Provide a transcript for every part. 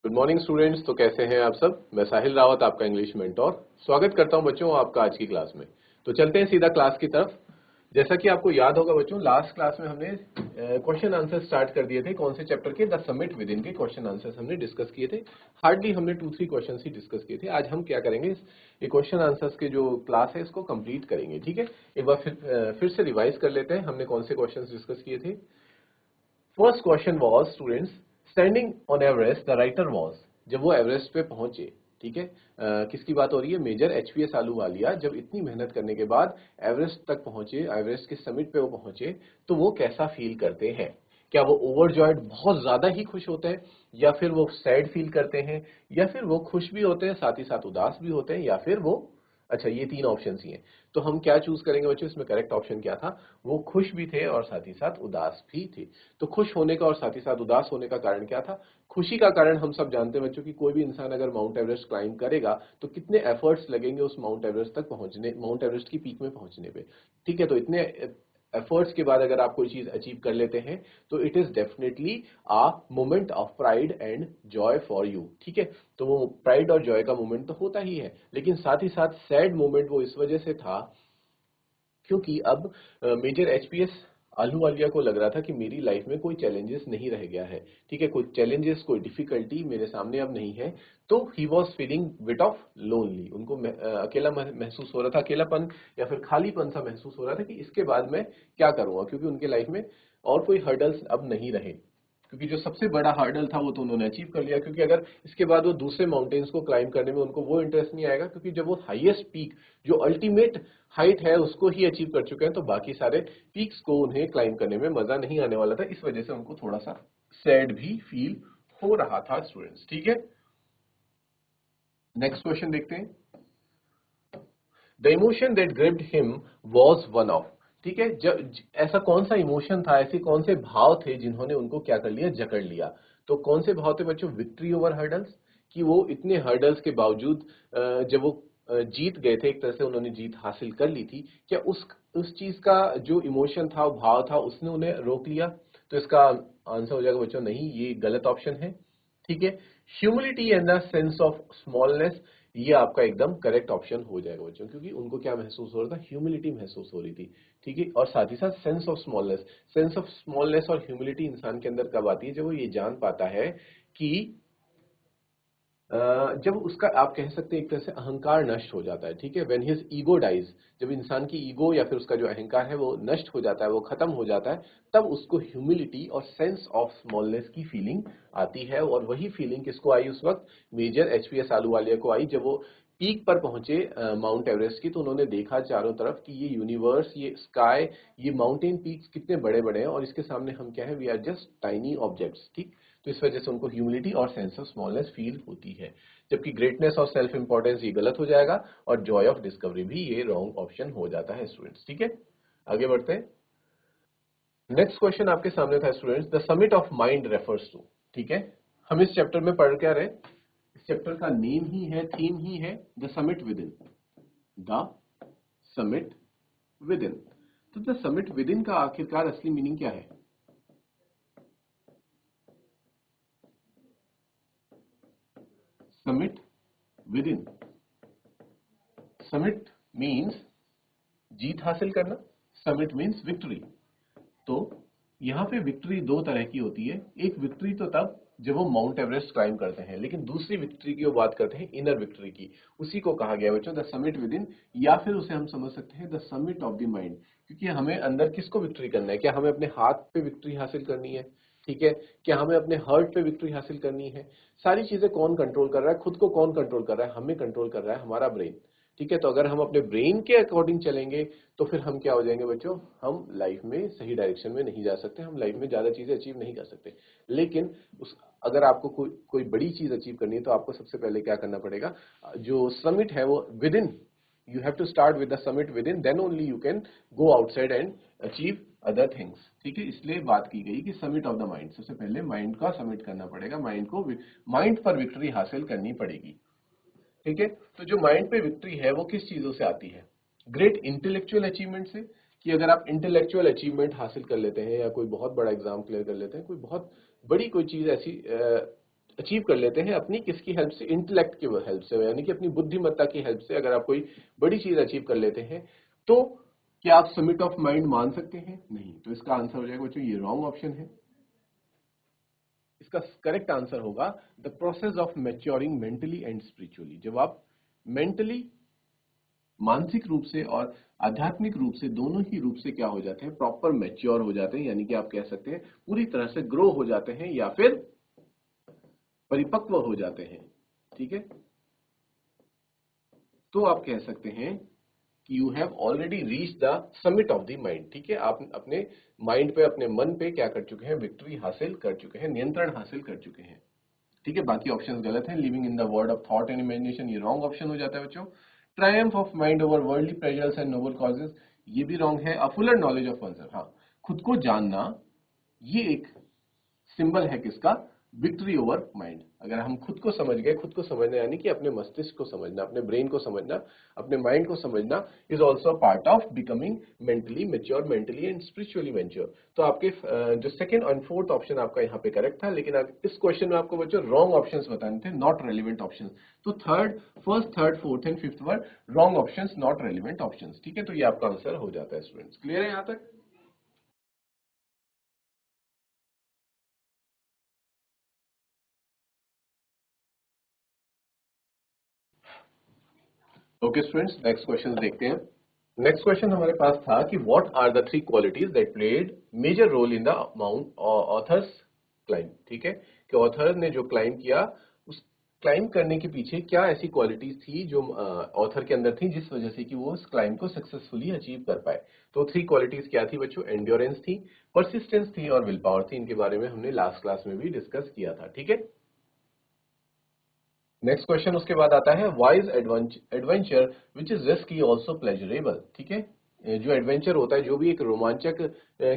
Good morning students. तो कैसे हैं आप सब। मैं साहिल रावत, आपका इंग्लिश मेंटोर। स्वागत करता हूं बच्चों आपका आज की क्लास में। तो चलते हैं सीधा क्लास की तरफ। जैसा कि आपको याद होगा बच्चों, लास्ट क्लास में हमने क्वेश्चन आंसर स्टार्ट कर दिए थे। कौन से चैप्टर के? द समिट विद इन के क्वेश्चन आंसर्स हमने डिस्कस किए थे। हार्डली हमने 2-3 क्वेश्चन ही डिस्कस किए थे। आज हम क्या करेंगे, ये क्वेश्चन आंसर्स के जो क्लास है इसको कंप्लीट करेंगे। ठीक है, एक बार फिर से रिवाइज कर लेते हैं हमने कौन से क्वेश्चन डिस्कस किए थे। First question was students, standing on Everest the writer was. जब वो एवरेस्ट पे पहुंचे, ठीक है, किसकी बात हो रही है? मेजर एचपीएस आलूवालिया जब इतनी मेहनत करने के बाद एवरेस्ट तक पहुंचे, एवरेस्ट के समिट पे वो पहुंचे, तो वो कैसा फील करते हैं? क्या वो ओवरजॉयड बहुत ज्यादा ही खुश होते हैं, या फिर वो सैड फील करते हैं, या फिर वो खुश भी होते हैं साथ ही साथ उदास भी होते हैं, या फिर वो, अच्छा ये 3 ऑप्शन ही हैं। तो हम क्या चूज करेंगे बच्चों? इसमें करेक्ट ऑप्शन क्या था? वो खुश भी थे और साथ ही साथ उदास भी थे। तो खुश होने का और साथ ही साथ उदास होने का कारण क्या था? खुशी का कारण हम सब जानते हैं बच्चों कि कोई भी इंसान अगर माउंट एवरेस्ट क्लाइंब करेगा तो कितने एफर्ट्स लगेंगे उस माउंट एवरेस्ट तक पहुंचने, माउंट एवरेस्ट की पीक में पहुंचने पे। ठीक है, तो इतने एफर्ट्स के बाद अगर आप कोई चीज अचीव कर लेते हैं तो it is definitely a moment of pride and Joy for you. ठीक है, तो वो प्राइड और जॉय का मोमेंट तो होता ही है, लेकिन साथ ही साथ सैड मोमेंट वो इस वजह से था क्योंकि अब मेजर एचपीएस आलूवालिया को लग रहा था कि मेरी लाइफ में कोई चैलेंजेस नहीं रह गया है। ठीक है, कोई चैलेंजेस, कोई डिफिकल्टी मेरे सामने अब नहीं है। तो he was feeling bit of lonely. उनको अकेला महसूस हो रहा था, अकेलापन या फिर खालीपन सा महसूस हो रहा था कि इसके बाद मैं क्या करूंगा, क्योंकि उनके लाइफ में और कोई हर्डल्स अब नहीं रहे। क्योंकि जो सबसे बड़ा हर्डल था वो तो उन्होंने अचीव कर लिया। क्योंकि अगर इसके बाद वो दूसरे माउंटेन्स को क्लाइंब करने में उनको वो इंटरेस्ट नहीं आएगा, क्योंकि जब वो हाईएस्ट पीक, जो अल्टीमेट हाइट है, उसको ही अचीव कर चुके हैं, तो बाकी सारे पीक्स को उन्हें क्लाइंब करने में मजा नहीं आने वाला था। इस वजह से उनको थोड़ा सा सैड भी फील हो रहा था स्टूडेंट्स। ठीक है, नेक्स्ट क्वेश्चन देखते हैं। The emotion that gripped him was one of. ठीक है, जब ऐसा कौन सा इमोशन था, ऐसे कौन से भाव थे जिन्होंने उनको क्या कर लिया? जकड़ लिया। तो कौन से भाव थे बच्चों? विक्ट्री ओवर हर्डल्स, कि वो इतने हर्डल्स के बावजूद जब वो जीत गए थे, एक तरह से उन्होंने जीत हासिल कर ली थी। क्या उस चीज का जो इमोशन था, वो भाव था, उसने उन्हें रोक लिया? तो इसका आंसर हो जाएगा बच्चों, नहीं, ये गलत ऑप्शन है। ठीक है, humility and the sense of smallness, ये आपका एकदम करेक्ट ऑप्शन हो जाएगा बच्चों, क्योंकि उनको क्या महसूस हो रहा था? ह्यूमिलिटी महसूस हो रही थी। ठीक है, और साथ ही साथ sense of smallness. Sense of smallness और ह्यूमिलिटी इंसान के अंदर कब आती है? जब वो ये जान पाता है कि जब उसका, आप कह सकते हैं एक तरह से अहंकार नष्ट हो जाता है। ठीक है, व्हेन हिज ईगो डाइज, जब इंसान की ईगो या फिर उसका जो अहंकार है वो नष्ट हो जाता है, वो खत्म हो जाता है, तब उसको ह्यूमिलिटी और सेंस ऑफ स्मॉलनेस की फीलिंग आती है। और वही फीलिंग किसको आई उस वक्त? मेजर एचपीएस आलूवालिया को आई। जब वो पीक पर पहुंचे माउंट एवरेस्ट की, तो उन्होंने देखा चारों तरफ कि ये यूनिवर्स, ये स्काई, ये माउंटेन पीक्स कितने बड़े बड़े हैं, और इसके सामने हम क्या है? We are just tiny objects. ठीक, तो इस वजह से उनको ह्यूमिलिटी और सेंस ऑफ स्मॉलनेस फील होती है। जबकि ग्रेटनेस और सेल्फ इंपॉर्टेंस ये गलत हो जाएगा, और जॉय ऑफ डिस्कवरी भी ये रॉन्ग ऑप्शन हो जाता है स्टूडेंट्स। ठीक है, आगे बढ़ते हैं। नेक्स्ट क्वेश्चन आपके सामने था students, the summit of mind refers to. ठीक है, हम इस चैप्टर में पढ़ क्या रहे? इस चैप्टर का नेम ही है, थीम ही है the summit with in. The summit with in. तो द समिट विद इन का आखिरकार असली मीनिंग क्या है? Summit with in, summit means जीत हासिल करना, समिट मीन्स विक्ट्री। तो यहां पे विक्ट्री दो तरह की होती है। एक विक्ट्री तो तब जब वो माउंट एवरेस्ट क्लाइम करते हैं, लेकिन दूसरी विक्ट्री की वो बात करते हैं इनर विक्ट्री की। उसी को कहा गया बच्चों द समिट विद इन, या फिर उसे हम समझ सकते हैं the summit of the mind. क्योंकि हमें अंदर किसको विक्ट्री करना है? क्या हमें अपने हाथ पे विक्ट्री हासिल करनी है? ठीक है, क्या हमें अपने हार्ट पे विक्ट्री हासिल करनी है? सारी चीजें कौन कंट्रोल कर रहा है? खुद को कौन कंट्रोल कर रहा है? हमें कंट्रोल कर रहा है हमारा ब्रेन। ठीक है, तो अगर हम अपने ब्रेन के अकॉर्डिंग चलेंगे तो फिर हम क्या हो जाएंगे बच्चों? हम लाइफ में सही डायरेक्शन में नहीं जा सकते, हम लाइफ में ज्यादा चीजें अचीव नहीं कर सकते। लेकिन उस, अगर आपको कोई बड़ी चीज अचीव करनी है तो आपको सबसे पहले क्या करना पड़ेगा? जो समिट है वो within, you have to start with the summit with in, then only you can go outside and achieve other things. ठीक है, इसलिए बात की गई कि समिट ऑफ द माइंड, सबसे पहले माइंड का समिट करना पड़ेगा, माइंड को, माइंड पर विक्ट्री हासिल करनी पड़ेगी। ठीक है, तो जो माइंड पे विक्ट्री है वो किस चीजों से आती है? ग्रेट इंटेलेक्चुअल अचीवमेंट से। कि अगर आप इंटेलेक्चुअल अचीवमेंट हासिल कर लेते हैं, या कोई बहुत बड़ा एग्जाम क्लियर कर लेते हैं, कोई बहुत बड़ी कोई चीज ऐसी अचीव कर लेते हैं अपनी किसकी हेल्प से, इंटेलेक्ट की हेल्प से, यानी कि अपनी बुद्धिमत्ता की हेल्प से अगर आप कोई बड़ी चीज अचीव कर लेते हैं तो क्या आप समिट ऑफ माइंड मान सकते हैं? नहीं। तो इसका आंसर हो जाएगा बच्चों ये रॉन्ग ऑप्शन है। इसका करेक्ट आंसर होगा the process of maturing mentally and spiritually. जब आप मेंटली, मानसिक रूप से और आध्यात्मिक रूप से, दोनों ही रूप से क्या हो जाते हैं, प्रॉपर मैच्योर हो जाते हैं, यानी कि आप कह सकते हैं पूरी तरह से ग्रो हो जाते हैं या फिर परिपक्व हो जाते हैं। ठीक है, तो आप कह सकते हैं कि you have already reach the summit of the mind. ठीक है, आप अपने माइंड पे, अपने मन पे क्या कर चुके हैं, विक्ट्री हासिल कर चुके हैं, नियंत्रण हासिल कर चुके हैं। ठीक है, बाकी ऑप्शंस गलत हैं। Living in the world of thought and imagination, ये रॉन्ग ऑप्शन हो जाता है बच्चों। Triumph of mind over worldly pleasures and noble causes, ये भी रॉन्ग है। A fuller knowledge of oneself, हाँ, खुद को जानना, ये एक सिंबल है किसका, विक्ट्री ओवर माइंड। अगर हम खुद को समझ गए, खुद को समझना यानी कि अपने मस्तिष्क को समझना, अपने ब्रेन को समझना, अपने माइंड को समझना, is also part of becoming mentally mature, mentally and spiritually mature. तो आपके जो सेकंड और फोर्थ ऑप्शन आपका यहाँ पे करेक्ट था, लेकिन इस क्वेश्चन में आपको बच्चों रॉन्ग ऑप्शंस बताने थे, नॉट रेलिवेंट ऑप्शंस। तो first third fourth and fifth were wrong options, not relevant options. ठीक है, तो ये आपका आंसर हो जाता है स्टूडेंट्स। क्लियर है यहाँ तक? ओके स्टूडेंट्स, नेक्स्ट क्वेश्चन देखते हैं। नेक्स्ट क्वेश्चन हमारे पास था कि what are the three qualities that played major role in the mount author's climb. ठीक है, कि ऑथर ने जो क्लाइंब किया, उस क्लाइंब करने के पीछे क्या ऐसी क्वालिटीज थी जो ऑथर के अंदर थी, जिस वजह से कि वो उस क्लाइंब को सक्सेसफुली अचीव कर पाए। तो थ्री क्वालिटीज क्या थी बच्चों? एंड्योरेंस थी, परसिस्टेंस थी और विल पावर थी। इनके बारे में हमने लास्ट क्लास में भी डिस्कस किया था। ठीक है, नेक्स्ट क्वेश्चन उसके बाद आता है wise adventure which is risky also pleasurable. ठीक है, जो एडवेंचर होता है, जो भी एक रोमांचक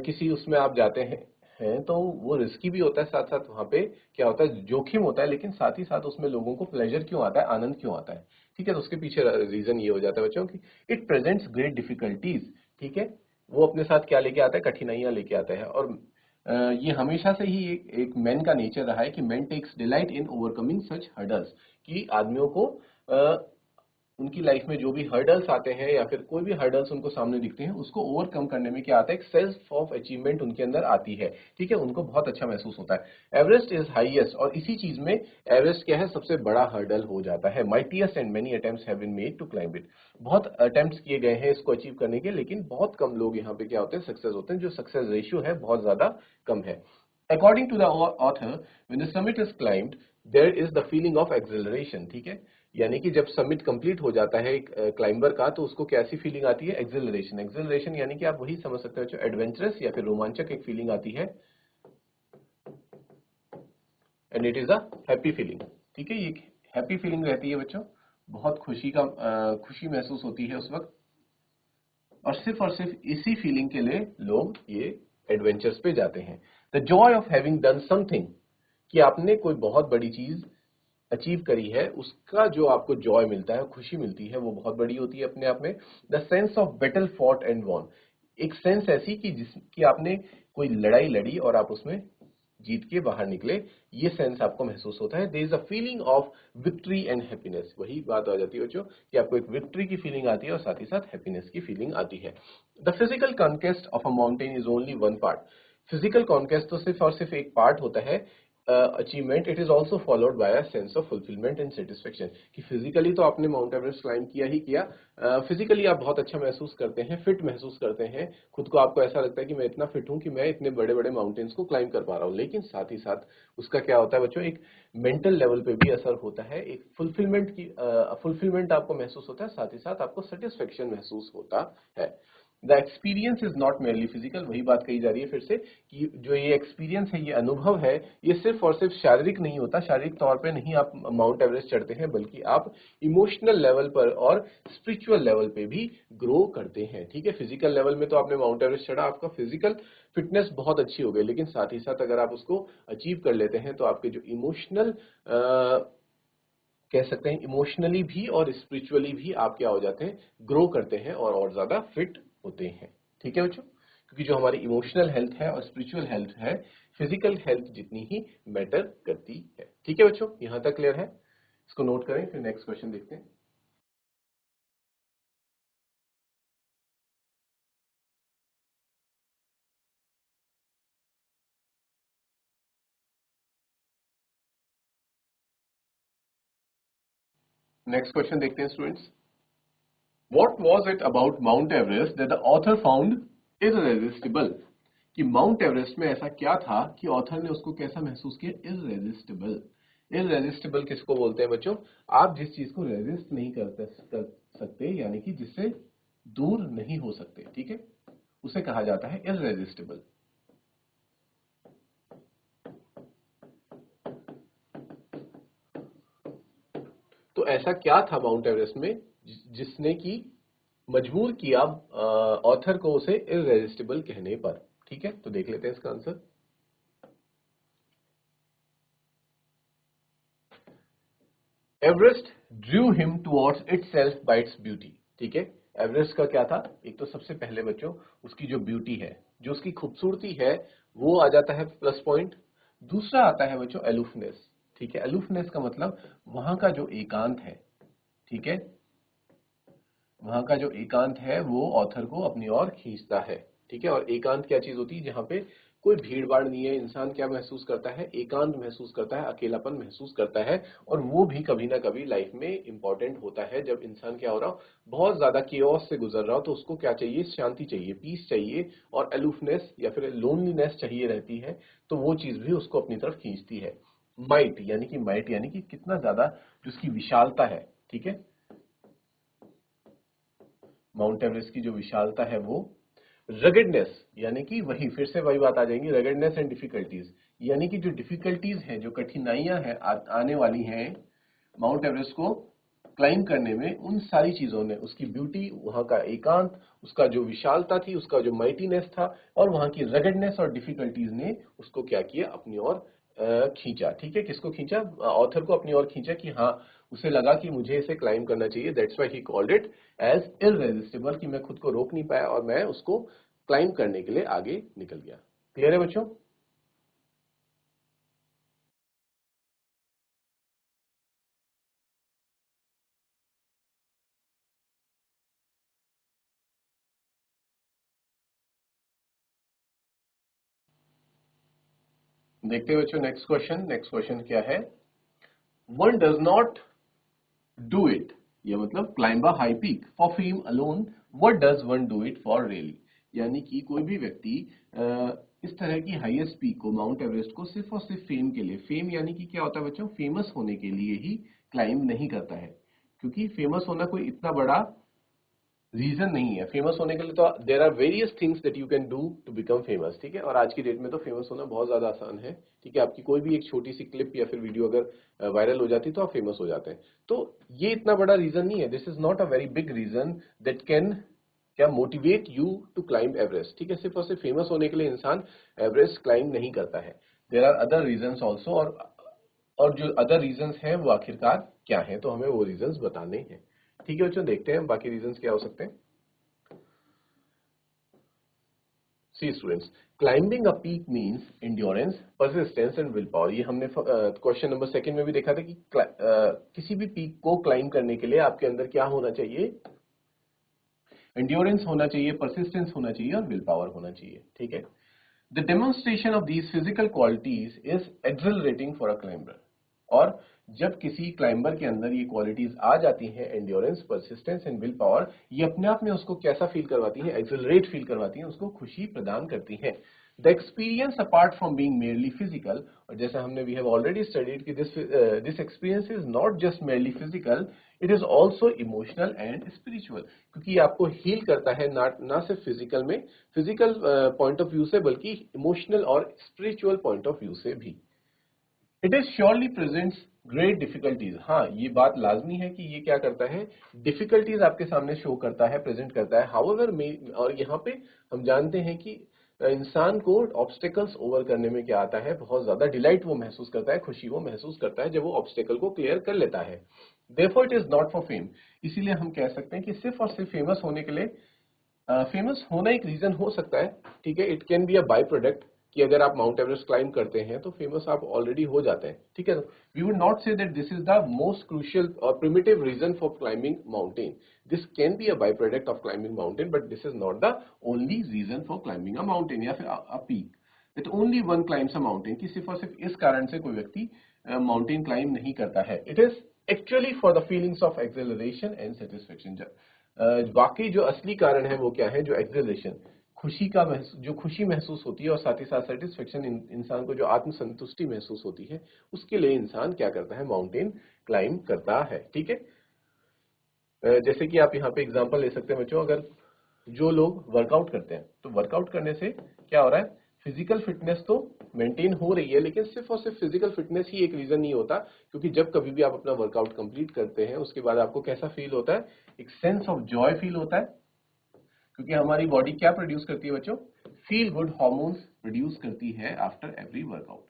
किसी उसमें आप जाते हैं तो वो रिस्की भी होता है, साथ साथ वहां पे क्या होता है, जोखिम होता है, लेकिन साथ ही साथ उसमें लोगों को प्लेजर क्यों आता है, आनंद क्यों आता है? ठीक है, तो उसके पीछे रीजन ये हो जाता है बच्चों कि इट प्रेजेंट्स ग्रेट डिफिकल्टीज। ठीक है, वो अपने साथ क्या लेके आता है, कठिनाइयां लेके आता है। और ये हमेशा से ही एक मैन का नेचर रहा है कि man takes delight in overcoming such hurdles, कि आदमियों को उनकी लाइफ में जो भी हर्डल्स आते हैं या फिर कोई भी हर्डल्स उनको सामने दिखते हैं, उसको ओवरकम करने में क्या आता है, एक सेंस ऑफ अचीवमेंट उनके अंदर आती है। ठीक है, उनको बहुत अच्छा महसूस होता है। एवरेस्ट इज हाईएस्ट, और इसी चीज में एवरेस्ट क्या है, सबसे बड़ा हर्डल हो जाता है। Mightiest and many attempts have been made to climb it, बहुत अटेम्प्ट्स किए गए हैं इसको अचीव करने के, लेकिन बहुत कम लोग यहाँ पे क्या होते हैं, सक्सेस होते हैं। जो सक्सेस रेशियो है बहुत ज्यादा कम है। According to the author, when the summit is climbed, there is the feeling of exhilaration। ठीक है, यानी कि जब समिट कंप्लीट हो जाता है एक क्लाइंबर का, तो उसको कैसी फीलिंग आती है, एक्सिलरेशन। एक्सिलरेशन यानी कि आप वही समझ सकते हो, एडवेंचरस या फिर रोमांचक एक फीलिंग आती है, and it is a happy feeling. ठीक है, ये हैप्पी फीलिंग रहती है बच्चों, बहुत खुशी महसूस होती है उस वक्त, और सिर्फ इसी फीलिंग के लिए लोग ये एडवेंचर्स पे जाते हैं। The Joy of having done something, कि आपने कोई बहुत बड़ी चीज अचीव करी है, उसका जो आपको जॉय मिलता है, खुशी मिलती है, वो बहुत बड़ी होती है अपने आप में। The sense of battle fought and won, एक सेंस ऐसी कि जिसकी आपने कोई लड़ाई लड़ी और आप उसमें जीत के बाहर निकले, ये सेंस आपको महसूस होता है। There is a feeling of victory and happiness, वही बात आ जाती है बच्चों कि आपको एक विक्ट्री की फीलिंग आती है और साथ ही साथ हैप्पीनेस की फीलिंग आती है। The physical conquest of a mountain is only one part, physical conquest तो सिर्फ और सिर्फ एक पार्ट होता है achievement. It is also followed by a sense of fulfilment and satisfaction, कि फिजिकली तो आपने माउंट एवरेस्ट क्लाइंब किया ही किया, फिजिकली आप बहुत अच्छा महसूस करते हैं, फिट महसूस करते हैं खुद को, आपको ऐसा लगता है कि मैं इतना फिट हूं कि मैं इतने बड़े बड़े माउंटेन्स को क्लाइंब कर पा रहा हूं। लेकिन साथ ही साथ उसका क्या होता है बच्चों, एक मेंटल लेवल पे भी असर होता है, एक फुलफिलमेंट आपको महसूस होता है, साथ ही साथ आपको सेटिस्फेक्शन महसूस होता है। The experience is not merely physical, वही बात कही जा रही है फिर से कि जो ये एक्सपीरियंस है, ये अनुभव है, ये सिर्फ और सिर्फ शारीरिक नहीं होता, शारीरिक तौर पे नहीं आप माउंट एवरेस्ट चढ़ते हैं, बल्कि आप इमोशनल लेवल पर और स्पिरिचुअल लेवल पे भी ग्रो करते हैं। ठीक है, फिजिकल लेवल में तो आपने माउंट एवरेस्ट चढ़ा, आपका फिजिकल फिटनेस बहुत अच्छी हो गई, लेकिन साथ ही साथ अगर आप उसको अचीव कर लेते हैं तो आपके जो इमोशनल कह सकते हैं, इमोशनली भी और स्पिरिचुअली भी आप क्या हो जाते हैं, ग्रो करते हैं और ज्यादा फिट होते हैं। ठीक है बच्चों, क्योंकि जो हमारी इमोशनल हेल्थ है और स्पिरिचुअल हेल्थ है, फिजिकल हेल्थ जितनी ही मैटर करती है। ठीक है बच्चों, यहां तक क्लियर है? इसको नोट करें, फिर नेक्स्ट क्वेश्चन देखते हैं। नेक्स्ट क्वेश्चन देखते हैं students. What was it about Mount Everest that the author found irresistible? कि माउंट एवरेस्ट में ऐसा क्या था कि ऑथर ने उसको कैसा महसूस किया? इररेजिस्टिबल। इररेजिस्टिबल किसको बोलते हैं बच्चों? आप जिस चीज को रेजिस्ट नहीं कर सकते, यानी कि जिससे दूर नहीं हो सकते, ठीक है, उसे कहा जाता है इररेजिस्टिबल। तो ऐसा क्या था माउंट एवरेस्ट में जिसने की मजबूर किया ऑथर को उसे इररेजिस्टिबल कहने पर? ठीक है, तो देख लेते हैं इसका answer. Everest Drew him towards itself bye its beauty. ठीक है, एवरेस्ट का क्या था? एक तो सबसे पहले बच्चों उसकी जो ब्यूटी है, जो उसकी खूबसूरती है, वो आ जाता है प्लस पॉइंट। दूसरा आता है बच्चों एलुफनेस। ठीक है, एलुफनेस का मतलब वहां का जो एकांत है, ठीक है, वहां का जो एकांत है वो ऑथर को अपनी ओर खींचता है। ठीक है, और एकांत क्या चीज होती है? जहां पे कोई भीड़ भाड़ नहीं है, इंसान क्या महसूस करता है? एकांत महसूस करता है, अकेलापन महसूस करता है। और वो भी कभी ना कभी लाइफ में इंपॉर्टेंट होता है। जब इंसान क्या हो रहा हो, बहुत ज्यादा केओस से गुजर रहा हो, तो उसको क्या चाहिए? शांति चाहिए, पीस चाहिए, और एलुफनेस या फिर लोनलीनेस चाहिए रहती है। तो वो चीज भी उसको अपनी तरफ खींचती है। माइट यानी कि कितना ज्यादा जो उसकी विशालता है, ठीक है, माउंट एवरेस्ट की जो विशालता है वो। रगेडनेस यानी कि वही फिर से वही बात आ जाएंगी, रगेडनेस एंड डिफिकल्टीज, यानी कि जो डिफिकल्टीज हैं, जो कठिनाइयां हैं आने वाली हैं माउंट एवरेस्ट को क्लाइम करने में, उन सारी चीजों ने, उसकी ब्यूटी, वहां का एकांत, उसका जो विशालता थी, उसका जो माइटीनेस था, और वहां की रगेडनेस और डिफिकल्टीज ने उसको क्या किया? अपनी ओर खींचा। ठीक है, किसको खींचा? ऑथर को अपनी ओर खींचा कि हाँ, उसे लगा कि मुझे इसे क्लाइम करना चाहिए। That's why he called it as irresistible, कि मैं खुद को रोक नहीं पाया और मैं उसको क्लाइम करने के लिए आगे निकल गया। क्लियर है बच्चों? देखते हैं बच्चों नेक्स्ट क्वेश्चन। नेक्स्ट क्वेश्चन क्या है? One does not do it, ये मतलब climb a high peak for fame alone, what does one do it for really? यानी कि कोई भी व्यक्ति इस तरह की हाईएस्ट पीक को, माउंट एवरेस्ट को, सिर्फ और सिर्फ फेम के लिए, फेम यानी कि क्या होता है बच्चों? फेमस होने के लिए ही क्लाइंब नहीं करता है। क्योंकि फेमस होना कोई इतना बड़ा रीजन नहीं है। फेमस होने के लिए तो there are various things that you can do to become famous. ठीक है, और आज की डेट में तो फेमस होना बहुत ज्यादा आसान है। ठीक है, आपकी कोई भी एक छोटी सी क्लिप या फिर वीडियो अगर वायरल हो जाती है तो आप फेमस हो जाते हैं। तो ये इतना बड़ा रीजन नहीं है। This is not a very big reason that can क्या motivate you to climb Everest. ठीक है, सिर्फ और सिर्फ फेमस होने के लिए इंसान एवरेस्ट क्लाइंब नहीं करता है। There are other reason also, और जो अदर रीजंस हैं वो आखिरकार क्या है, तो हमें वो रीजंस बताने हैं। ठीक है बच्चों, देखते हैं बाकी रीजंस क्या हो सकते हैं। See students, climbing a peak means endurance, persistence and will power. ये हमने क्वेश्चन नंबर सेकंड में भी देखा था कि किसी भी पीक को क्लाइम करने के लिए आपके अंदर क्या होना चाहिए? एंड्योरेंस होना चाहिए, परसिस्टेंस होना चाहिए, और विल पावर होना चाहिए। ठीक है, the demonstration of these physical qualities is accelerating for a climber. और जब किसी क्लाइंबर के अंदर ये क्वालिटीज आ जाती हैं, endurance, persistence and will power, ये अपने आप में उसको कैसा फील करवाती हैं? एक्सिलरेट फील करवाती हैं, उसको खुशी प्रदान करती हैं। The experience apart from being merely physical, और जैसा हमने वी हैव ऑलरेडी स्टडीड कि this experience is not just merely physical, it is also emotional and spiritual. क्योंकि आपको हील करता है ना सिर्फ फिजिकल में, फिजिकल पॉइंट ऑफ व्यू से, बल्कि इमोशनल और स्पिरिचुअल पॉइंट ऑफ व्यू से भी। It is surely presents great difficulties. हाँ, ये बात लाजमी है कि ये क्या करता है? डिफिकल्टीज आपके सामने शो करता है, प्रेजेंट करता है। हाउएवर और यहाँ पे हम जानते हैं कि इंसान को ऑब्स्टेकल्स ओवर करने में क्या आता है? बहुत ज्यादा डिलाइट वो महसूस करता है, खुशी वो महसूस करता है जब वो ऑब्स्टेकल को क्लियर कर लेता है। Therefore it is not for fame. इसीलिए हम कह सकते हैं कि सिर्फ और सिर्फ फेमस होने के लिए फेमस होना एक रीजन हो सकता है, ठीक है, it can be a by product कि अगर आप माउंट एवरेस्ट क्लाइम करते हैं तो फेमस आप ऑलरेडी हो जाते हैं, ठीक है। We would not say that this is the most crucial और primitive reason for climbing mountain. This can be a by product of climbing mountain, but this is not the only reason for climbing a mountain या फिर a peak that only one climbs a mountain, कि सिर्फ और सिर्फ इस कारण से कोई व्यक्ति माउंटेन क्लाइम नहीं करता है। It is actually for the feelings of acceleration and satisfaction. वाकई जो असली कारण है वो क्या है, जो एक्सेलरेशन, खुशी का जो खुशी महसूस होती है और साथ ही साथ सेटिस्फेक्शन, इंसान को जो आत्मसंतुष्टि महसूस होती है, उसके लिए इंसान क्या करता है, माउंटेन क्लाइम करता है, ठीक है। जैसे कि आप यहाँ पे एग्जांपल ले सकते हैं बच्चों, अगर जो लोग वर्कआउट करते हैं तो वर्कआउट करने से क्या हो रहा है, फिजिकल फिटनेस तो मेंटेन हो रही है, लेकिन सिर्फ और सिर्फ फिजिकल फिटनेस ही एक रीजन नहीं होता, क्योंकि जब कभी भी आप अपना वर्कआउट कंप्लीट करते हैं उसके बाद आपको कैसा फील होता है, एक सेंस ऑफ जॉय फील होता है, क्योंकि हमारी बॉडी क्या प्रोड्यूस करती है बच्चों, फील गुड हार्मोन्स प्रोड्यूस करती है after every workout,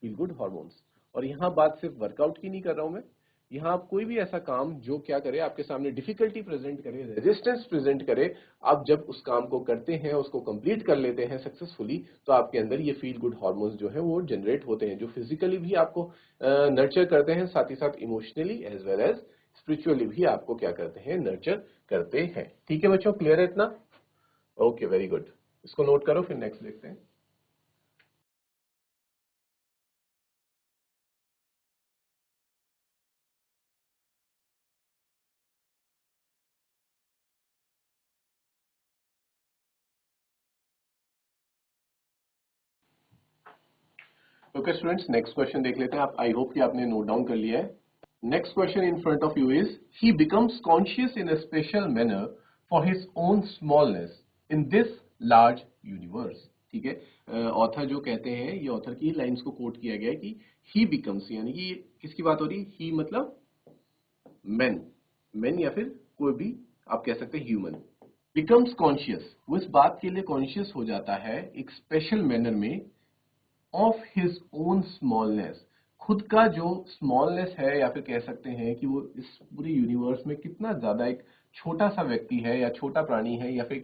feel good hormones. और यहाँ बात सिर्फ वर्कआउट की नहीं कर रहा हूं मैं, यहाँ आप कोई भी ऐसा काम जो क्या करे, आपके सामने डिफिकल्टी प्रेजेंट करे, रेजिस्टेंस प्रेजेंट करे, आप जब उस काम को करते हैं, उसको कंप्लीट कर लेते हैं सक्सेसफुली, तो आपके अंदर ये फील गुड हार्मोन्स जो है वो जनरेट होते हैं, जो फिजिकली भी आपको नर्चर करते हैं, साथ ही साथ emotionally as well as spiritually भी आपको क्या करते हैं, नर्चर करते हैं, ठीक है बच्चों, क्लियर है इतना? ओके, वेरी गुड, इसको नोट करो, फिर नेक्स्ट देखते हैं। ओके स्टूडेंट्स, नेक्स्ट क्वेश्चन देख लेते हैं। आप, आई होप कि आपने नोट डाउन कर लिया है। Next question in front of you is, he becomes conscious in a special manner for his own smallness in this large universe, ठीक है। ऑथर जो कहते हैं, ये ऑथर की लाइंस को कोट किया गया है कि ही बिकम्स, यानी कि किसकी बात हो रही है, ही मतलब मैन, मैन या फिर कोई भी आप कह सकते हैं ह्यूमन, बिकम्स कॉन्शियस, वो इस बात के लिए कॉन्शियस हो जाता है एक स्पेशल मैनर में, ऑफ हिज ओन स्मॉलनेस, खुद का जो स्मॉलनेस है, या फिर कह सकते हैं कि वो इस पूरे यूनिवर्स में कितना ज्यादा एक छोटा सा व्यक्ति है या छोटा प्राणी है, या फिर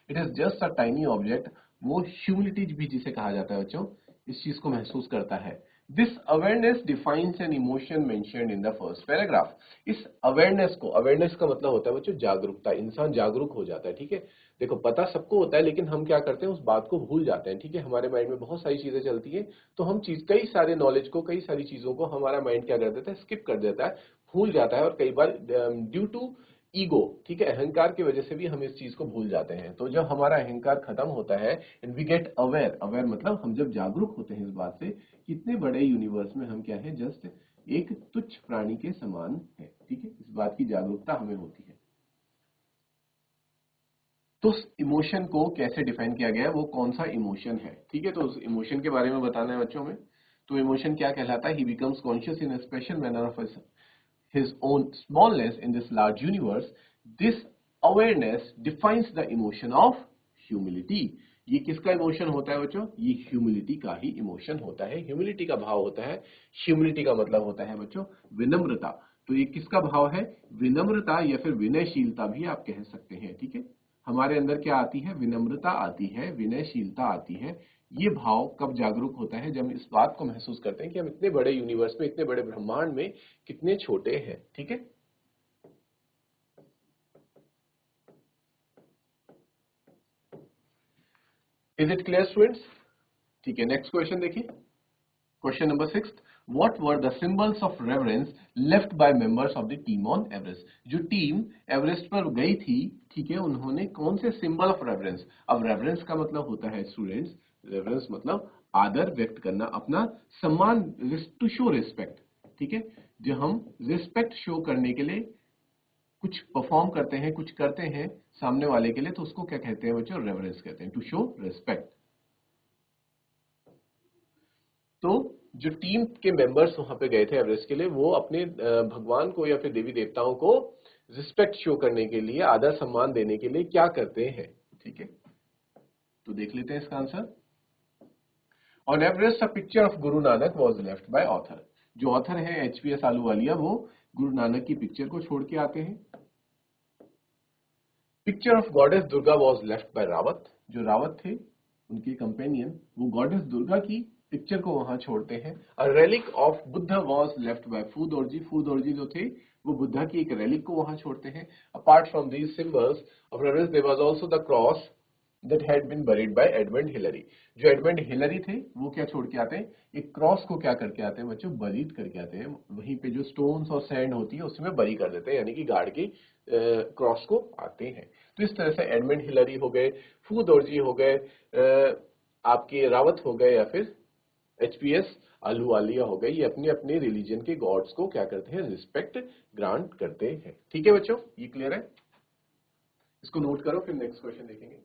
it is just a tiny object, वो ह्यूमिलिटी भी जिसे कहा जाता है बच्चों, इस चीज को महसूस करता है। This awareness defines an emotion mentioned in the first paragraph. इस अवेयरनेस को, अवेयरनेस का मतलब होता है बच्चों जागरूकता, इंसान जागरूक हो जाता है, ठीक है। देखो, पता सबको होता है, लेकिन हम क्या करते हैं, उस बात को भूल जाते हैं, ठीक है। हमारे माइंड में बहुत सारी चीजें चलती है, तो हम कई सारे नॉलेज को, कई सारी चीजों को हमारा माइंड क्या कर देता है, स्किप कर देता है, भूल जाता है, और कई बार ड्यू टू ईगो, ठीक है, अहंकार की वजह से भी हम इस चीज को भूल जाते हैं। तो जब हमारा अहंकार खत्म होता है, and we get aware, aware मतलब हम जब जागरूक होते हैं इस बात से कि इतने बड़े यूनिवर्स में हम क्या है, जस्ट एक तुच्छ प्राणी के समान है, ठीक है, इस बात की जागरूकता हमें होती है। तो उस इमोशन को कैसे डिफाइन किया गया है, वो कौन सा इमोशन है, ठीक है, तो उस इमोशन के बारे में बताना है बच्चों में। तो इमोशन क्या कहलाता है, ही becomes conscious in a special manner of his own smallness in this large universe. This awareness defines the emotion of humility. ये किसका इमोशन होता है बच्चों, ये ह्यूमिलिटी का ही इमोशन होता है, ह्यूमिलिटी का भाव होता है। ह्यूमिलिटी का मतलब होता है बच्चों विनम्रता, तो ये किसका भाव है, विनम्रता या फिर विनयशीलता भी आप कह सकते हैं, ठीक है। हमारे अंदर क्या आती है, विनम्रता आती है, विनयशीलता आती है। ये भाव कब जागरूक होता है, जब हम इस बात को महसूस करते हैं कि हम इतने बड़े यूनिवर्स में, इतने बड़े ब्रह्मांड में कितने छोटे हैं, ठीक है। Is it clear students? ठीक है, नेक्स्ट क्वेश्चन देखिए, question number 6, what were the symbols of reference left by members of the team on Everest. जो टीम एवरेस्ट पर गई थी, ठीक है, उन्होंने कौन से सिंबल ऑफ रेफरेंस, अब रेफरेंस का मतलब होता है स्टूडेंट्स, रेफरेंस मतलब आदर व्यक्त करना, अपना सम्मान, टू शो रिस्पेक्ट, ठीक है। जो हम रिस्पेक्ट शो करने के लिए कुछ परफॉर्म करते हैं, कुछ करते हैं सामने वाले के लिए, तो उसको क्या कहते हैं बच्चों, रेफरेंस कहते हैं, टू शो रिस्पेक्ट। तो जो टीम के मेंबर्स वहां पे गए थे एवरेस्ट के लिए, वो अपने भगवान को या फिर देवी देवताओं को रिस्पेक्ट शो करने के लिए, आदर सम्मान देने के लिए क्या करते हैं, ठीक है। तो देख लेते हैं इसका answer. On Everest a picture of Guru Nanak was left by author. जो ऑथर है HPS आलूवालिया, वो गुरु नानक की पिक्चर को छोड़ के आते हैं। Picture of goddess Durga was left bye Rawat, जो रावत थे उनके कंपेनियन वो गॉडेस दुर्गा की पिक्चर को वहां छोड़ते हैं। A relic of Buddha was left by Phudorji, Phudorji जो थे वो बुद्धा की एक रेलिक को वहां छोड़ते हैं। Apart from these symbols of reverence there was also the cross that had been buried by Edmund Hillary। जो एडमंड हिलरी थे वो क्या छोड़ के आते हैं, एक क्रॉस को क्या करके आते हैं बच्चों, बरीड करके आते हैं। वहीं पे जो स्टोन्स और सैंड होती है उसमें बरी कर देते हैं, यानी कि गाड़ के क्रॉस को आते हैं। तो इस तरह से एडमंड हिलरी हो गए, फू दोरजी हो गए, आपके रावत हो गए, या फिर एचपीएस आलूवालिया हो गए, ये अपने अपने रिलीजन के गॉड्स को क्या करते हैं, रिस्पेक्ट ग्रांट करते हैं। ठीक है बच्चों, ये क्लियर है, इसको नोट करो, फिर नेक्स्ट क्वेश्चन देखेंगे।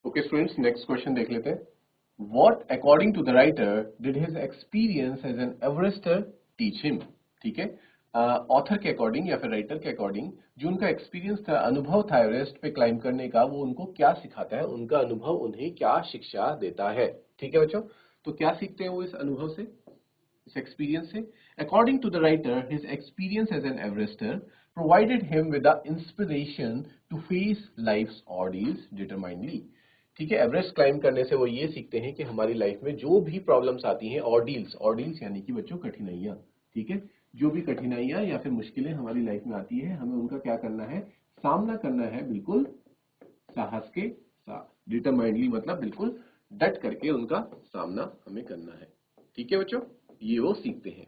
ओके स्टूडेंट्स, नेक्स्ट क्वेश्चन देख लेते हैं। What according to the writer did his experience as an Everester teach him. ठीक है, ऑथर के अकॉर्डिंग या फिर राइटर के अकॉर्डिंग जो उनका एक्सपीरियंस था, अनुभव था एवरेस्ट पे क्लाइम करने का, वो उनको क्या सिखाता है, उनका अनुभव उन्हें क्या शिक्षा देता है। ठीक है बच्चों, तो क्या सीखते हैं वो इस अनुभव से, इस एक्सपीरियंस से। According to the writer his experience as an Everester provided him with the inspiration to face life's ordeals determinedly. ठीक है, एवरेस्ट क्लाइम करने से वो ये सीखते हैं कि हमारी लाइफ में जो भी प्रॉब्लम्स आती हैं, ऑर्डील्स, ऑर्डील्स यानी कि बच्चों कठिनाइयां। ठीक है, जो भी कठिनाइयां या फिर मुश्किलें हमारी लाइफ में आती है, हमें उनका क्या करना है, सामना करना है, बिल्कुल साहस के साथ, डिटरमाइंडली मतलब बिल्कुल डट करके उनका सामना हमें करना है। ठीक है बच्चों, ये वो सीखते हैं।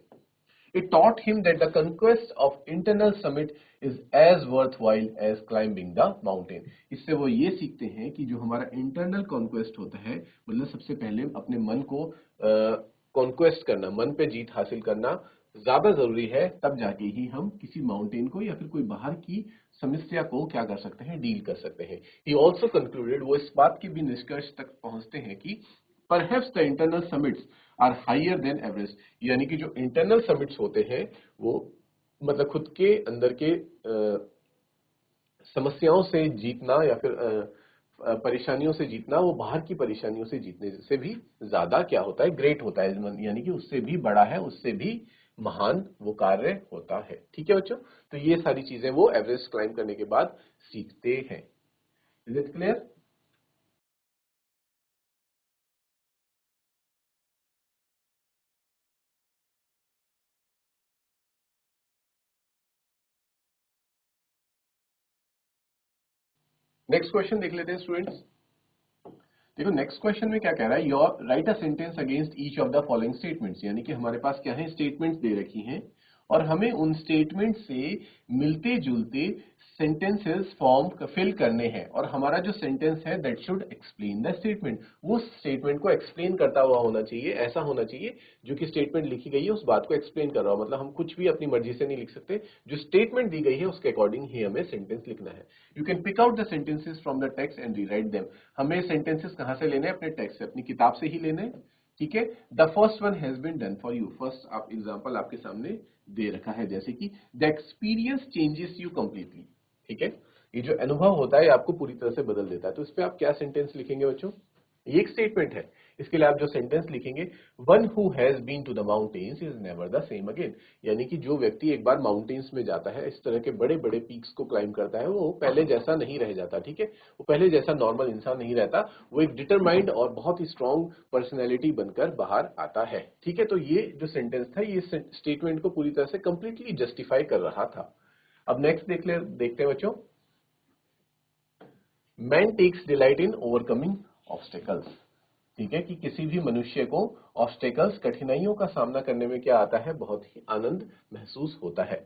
It taught him that the conquest of internal summit is as worthwhile as climbing the mountain। इससे वो ये सीखते हैं कि जो हमारा इंटरनल कॉन्क्वेस्ट होता है, मतलब सबसे पहले अपने मन को कॉन्क्वेस्ट करना, मन पे जीत हासिल करना ज्यादा जरूरी है, तब जाके ही हम किसी माउंटेन को या फिर कोई बाहर की समस्या को क्या कर सकते हैं, डील कर सकते हैं। He also concluded, वो इस बात के भी निष्कर्ष तक पहुंचते हैं कि perhaps the internal summits are higher than Everest, यानी कि जो इंटरनल समिट्स होते हैं वो मतलब खुद के अंदर के समस्याओं से जीतना या फिर परेशानियों से जीतना, वो बाहर की परेशानियों से जीतने से भी ज्यादा क्या होता है, ग्रेट होता है, यानी कि उससे भी बड़ा है, उससे भी महान वो कार्य होता है। ठीक है बच्चों, तो ये सारी चीजें वो एवरेस्ट क्लाइम करने के बाद सीखते हैं। Is it clear? Next question देख लेते हैं स्टूडेंट्स। देखो नेक्स्ट क्वेश्चन में क्या कह रहा है, your right a sentence against each of the following statements, यानी कि हमारे पास क्या है, स्टेटमेंट्स दे रखी हैं और हमें उन स्टेटमेंट से मिलते जुलते सेंटेंसेस फॉर्म फिल करने हैं, और हमारा जो सेंटेंस है that should explain the statement, वो स्टेटमेंट को एक्सप्लेन करता हुआ होना चाहिए, ऐसा होना चाहिए जो कि स्टेटमेंट लिखी गई है उस बात को एक्सप्लेन कर रहा हो। मतलब हम कुछ भी अपनी मर्जी से नहीं लिख सकते, जो स्टेटमेंट दी गई है उसके अकॉर्डिंग ही हमें सेंटेंस लिखना है। You can pick out the sentences from the text and rewrite them. हमें सेंटेंसेस कहां से लेने हैं, अपने टेक्स्ट से, अपनी किताब से ही लेने हैं। ठीक है, the first one has been done for you. First आप एग्जांपल आपके सामने दे रखा है, जैसे कि the experience changes you completely. ठीक है, ये जो अनुभव होता है आपको पूरी तरह से बदल देता है। तो इस पे आप क्या सेंटेंस लिखेंगे बच्चों, ये एक स्टेटमेंट है, इसके लिए आप जो सेंटेंस लिखेंगे, one who has been to the mountains is never the same again, यानी कि जो व्यक्ति एक बार माउंटेन्स में जाता है, इस तरह के बड़े बड़े पीक्स को क्लाइम करता है, वो पहले जैसा नहीं रह जाता। ठीक है, वो पहले जैसा नॉर्मल इंसान नहीं रहता, वो एक डिटरमाइंड और बहुत ही स्ट्रांग पर्सनैलिटी बनकर बाहर आता है। ठीक है, तो ये जो सेंटेंस था ये स्टेटमेंट को पूरी तरह से कंप्लीटली जस्टिफाई कर रहा था। अब नेक्स्ट देखते हैं बच्चों। Man takes delight in overcoming obstacles. ठीक है, कि किसी भी मनुष्य को ऑब्स्टेकल्स, कठिनाइयों का सामना करने में क्या आता है, बहुत ही आनंद महसूस होता है।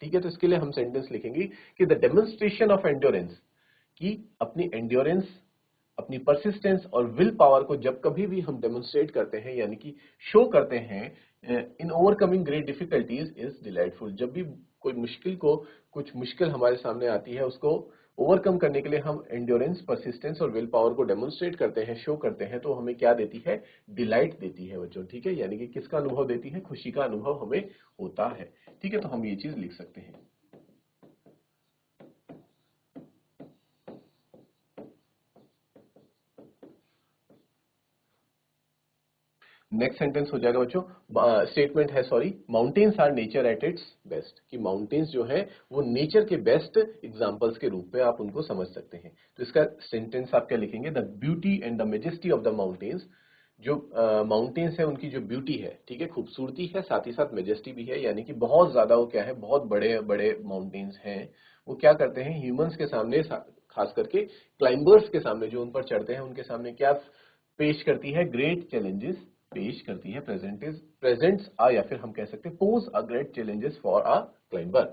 ठीक है, तो इसके लिए हम सेंटेंस लिखेंगे कि द डेमोन्स्ट्रेशन ऑफ एंड्योरेंस, कि अपनी एंड्योरेंस, अपनी परसिस्टेंस और विल पावर को जब कभी भी हम डेमोन्स्ट्रेट करते हैं, यानी कि शो करते हैं in overcoming great difficulties is delightful. जब भी कोई मुश्किल को, कुछ मुश्किल हमारे सामने आती है, उसको ओवरकम करने के लिए हम एंड्योरेंस, परसिस्टेंस और विल पावर को डेमोन्स्ट्रेट करते हैं, शो करते हैं, तो हमें क्या देती है, डिलाइट देती है बच्चों। ठीक है, यानी कि किसका अनुभव देती है, खुशी का अनुभव हमें होता है। ठीक है, तो हम ये चीज लिख सकते हैं। नेक्स्ट सेंटेंस हो जाएगा बच्चों, स्टेटमेंट है sorry, mountains are nature at its best, कि माउंटेन्स जो है वो नेचर के बेस्ट एग्जांपल्स के रूप में आप उनको समझ सकते हैं। तो इसका सेंटेंस आप क्या लिखेंगे, the beauty and the majesty of the mountains, जो माउंटेन्स है उनकी जो ब्यूटी है, ठीक है, खूबसूरती है, साथ ही साथ मेजेस्टी भी है, यानी कि बहुत ज्यादा वो क्या है, बहुत बड़े बड़े माउंटेन्स हैं, वो क्या करते हैं ह्यूमंस के सामने, खास करके क्लाइंबर्स के सामने जो उन पर चढ़ते हैं उनके सामने क्या पेश करती है, ग्रेट चैलेंजेस पेश करती है, प्रेजेंट्स आ, या फिर हम कह सकते हैं pose a great challenges for a climber.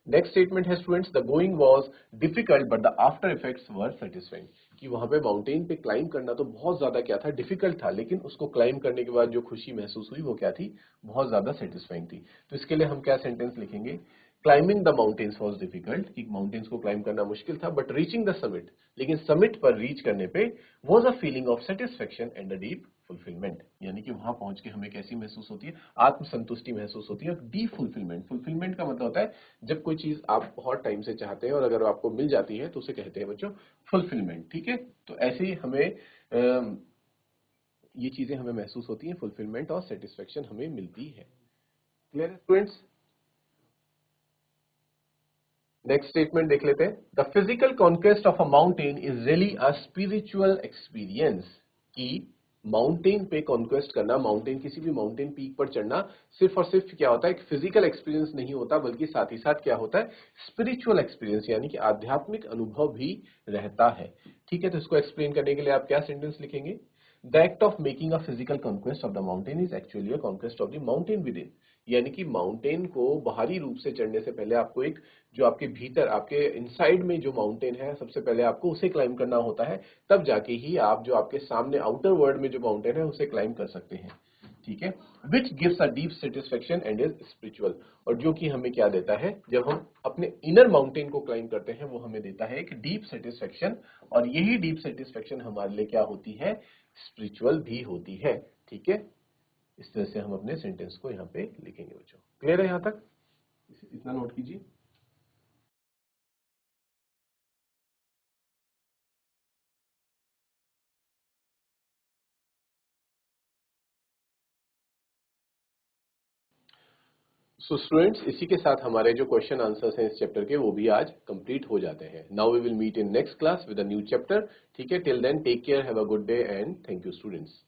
Next statement है students, the going was difficult but the after effects were satisfying, कि वहां पे माउंटेन पे क्लाइंब करना तो बहुत ज्यादा क्या था, डिफिकल्ट था, लेकिन उसको क्लाइंब करने के बाद जो खुशी महसूस हुई वो क्या थी, बहुत ज्यादा सेटिस्फाइंग थी। तो इसके लिए हम क्या सेंटेंस लिखेंगे, climbing the mountains was difficult, कि माउंटेन्स को क्लाइंब करना मुश्किल था, बट रीचिंग द समिट, लेकिन समिट पर रीच करने पे was a feeling of satisfaction and a deep fulfilment, यानी कि वहां पहुंच के हमें कैसी महसूस होती है, आत्मसंतुष्टि महसूस होती है, और डीप फुलफिलमेंट, फुलफिलमेंट का मतलब होता है जब कोई चीज आप बहुत टाइम से चाहते हैं और अगर आपको मिल जाती है तो उसे कहते हैं बच्चों फुलफिलमेंट, ठीक है। तो ऐसे ही हमें ये चीजें हमें महसूस होती हैं, फुलफिलमेंट और सेटिस्फेक्शन हमें मिलती है। क्लियर है स्टूडेंट्स? नेक्स्ट स्टेटमेंट देख लेते हैं, the physical conquest of a mountain is really a spiritual experience, कि माउंटेन पे कॉन्क्वेस्ट करना, माउंटेन, किसी भी माउंटेन पीक पर चढ़ना सिर्फ और सिर्फ क्या होता है, एक फिजिकल एक्सपीरियंस नहीं होता, बल्कि साथ ही साथ क्या होता है, स्पिरिचुअल एक्सपीरियंस, यानी कि आध्यात्मिक अनुभव भी रहता है, ठीक है। तो इसको एक्सप्लेन करने के लिए आप क्या सेंटेंस लिखेंगे, the act of making a physical conquest of the mountain is actually a conquest of the mountain with in, यानी कि माउंटेन को बाहरी रूप से चढ़ने से पहले आपको एक, जो आपके भीतर, आपके इनसाइड में जो माउंटेन है, सबसे पहले आपको उसे क्लाइंब करना होता है, तब जाके ही आप जो आपके सामने आउटर वर्ल्ड में जो माउंटेन है उसे क्लाइंब कर सकते हैं, ठीक है। Which gives a deep satisfaction and is spiritual, और जो कि हमें क्या देता है, जब हम अपने इनर माउंटेन को क्लाइंब करते हैं वो हमें देता है एक डीप सेटिस्फेक्शन, और यही डीप सेटिस्फेक्शन हमारे लिए क्या होती है, स्पिरिचुअल भी होती है, ठीक है। इस तरह से हम अपने सेंटेंस को यहाँ पे लिखेंगे बच्चों। क्लियर है यहाँ तक? इतना नोट कीजिए। सो स्टूडेंट्स, इसी के साथ हमारे जो क्वेश्चन आंसर्स हैं इस चैप्टर के वो भी आज कंप्लीट हो जाते हैं। Now we will meet in next class with a new chapter, ठीक है। Till then take care, have a good day and thank you students.